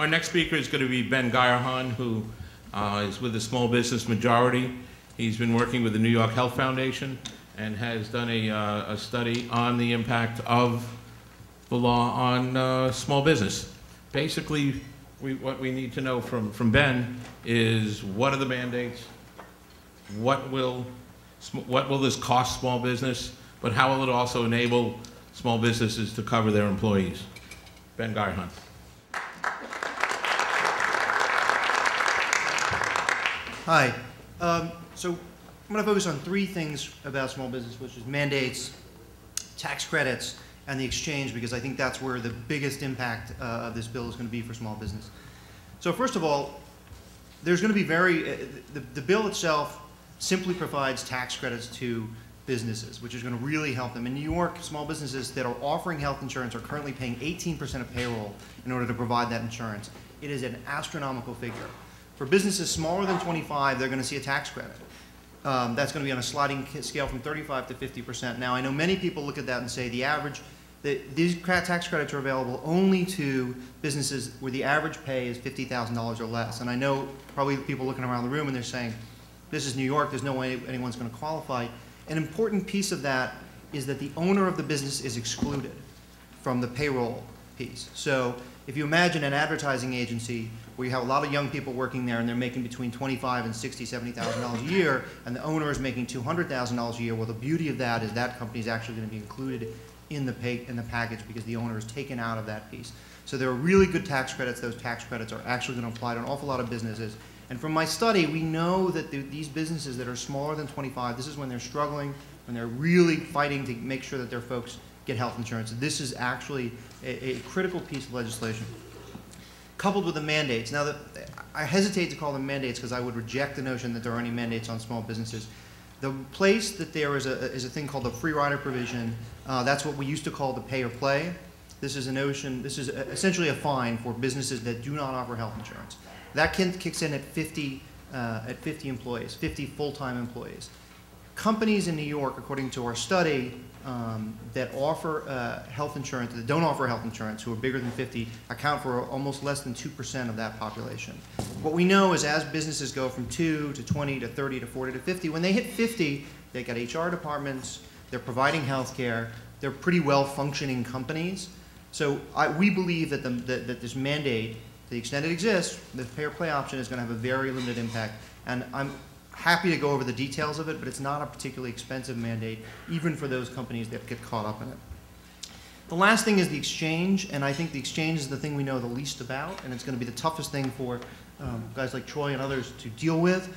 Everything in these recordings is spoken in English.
Our next speaker is going to be Ben Geyerhahn, who is with the Small Business Majority. He's been working with the New York Health Foundation and has done a study on the impact of the law on small business. Basically, what we need to know from Ben is, what are the mandates? What will this cost small business? But how will it also enable small businesses to cover their employees? Ben Geyerhahn. Hi. So I'm going to focus on three things about small business, which is mandates, tax credits, and the exchange, because I think that's where the biggest impact of this bill is going to be for small business. So first of all, there's going to be the bill itself simply provides tax credits to businesses, which is going to really help them. In New York, small businesses that are offering health insurance are currently paying 18% of payroll in order to provide that insurance. It is an astronomical figure. For businesses smaller than 25, they're going to see a tax credit. That's going to be on a sliding scale from 35 to 50%. Now, I know many people look at that and say these tax credits are available only to businesses where the average pay is $50,000 or less. And I know probably people looking around the room and they're saying, this is New York, there's no way anyone's going to qualify. An important piece of that is that the owner of the business is excluded from the payroll piece. So if you imagine an advertising agency where you have a lot of young people working there and they're making between $25,000 and $60,000, $70,000 a year, and the owner is making $200,000 a year, well, the beauty of that is that company is actually going to be included in the package because the owner is taken out of that piece. So there are really good tax credits. Those tax credits are actually going to apply to an awful lot of businesses. And from my study, we know that these businesses that are smaller than 25, this is when they're struggling, when they're really fighting to make sure that their folks get health insurance. This is actually a critical piece of legislation. Coupled with the mandates. Now, I hesitate to call them mandates because I would reject the notion that there are any mandates on small businesses. The place that there is a thing called the free rider provision. That's what we used to call the pay or play. This is this is essentially a fine for businesses that do not offer health insurance. That kicks in at 50 employees, 50 full-time employees. Companies in New York, according to our study, that offer health insurance, that don't offer health insurance, who are bigger than 50, account for almost less than 2% of that population. What we know is as businesses go from 2 to 20 to 30 to 40 to 50, when they hit 50, they've got HR departments, they're providing health care, they're pretty well-functioning companies. So we believe that, that this mandate, to the extent it exists, the pay or play option is going to have a very limited impact. And I'm happy to go over the details of it, but it's not a particularly expensive mandate, even for those companies that get caught up in it. The last thing is the exchange, and I think the exchange is the thing we know the least about, and it's going to be the toughest thing for guys like Troy and others to deal with.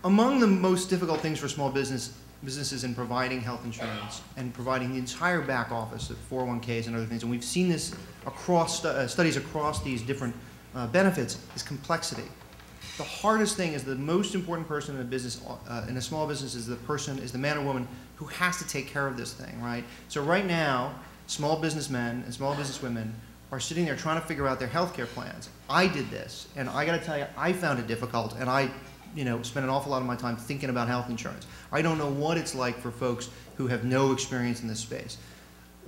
Among the most difficult things for small businesses in providing health insurance and providing the entire back office of 401ks and other things, and we've seen this across studies across these different benefits, is complexity. The hardest thing is the most important person in a business, in a small business, is the man or woman who has to take care of this thing, right? So right now, small businessmen and small businesswomen are sitting there trying to figure out their healthcare plans. I did this, and I got to tell you, I found it difficult, and I spend an awful lot of my time thinking about health insurance. I don't know what it's like for folks who have no experience in this space.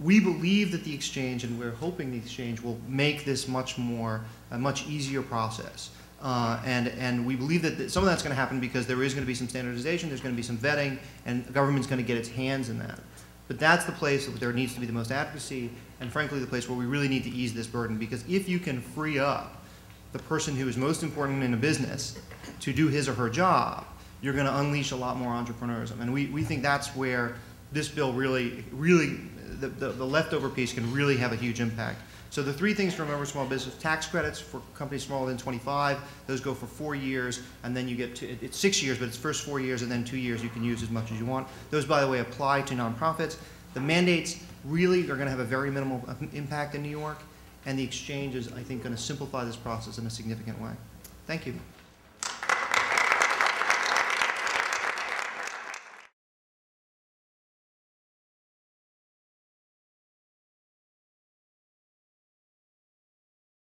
We believe that the exchange, and we're hoping the exchange, will make this a much easier process. And we believe that some of that's going to happen because there is going to be some standardization, there's going to be some vetting, and the government's going to get its hands in that. But that's the place where there needs to be the most advocacy, and frankly the place where we really need to ease this burden, because if you can free up the person who is most important in a business to do his or her job, you're going to unleash a lot more entrepreneurism. And we think that's where this bill really, the leftover piece can really have a huge impact. So the three things to remember: small business tax credits for companies smaller than 25. Those go for 4 years, and then you get it's 6 years, but it's first 4 years, and then 2 years you can use as much as you want. Those, by the way, apply to nonprofits. The mandates really are going to have a very minimal impact in New York, and the exchange is, I think, going to simplify this process in a significant way. Thank you.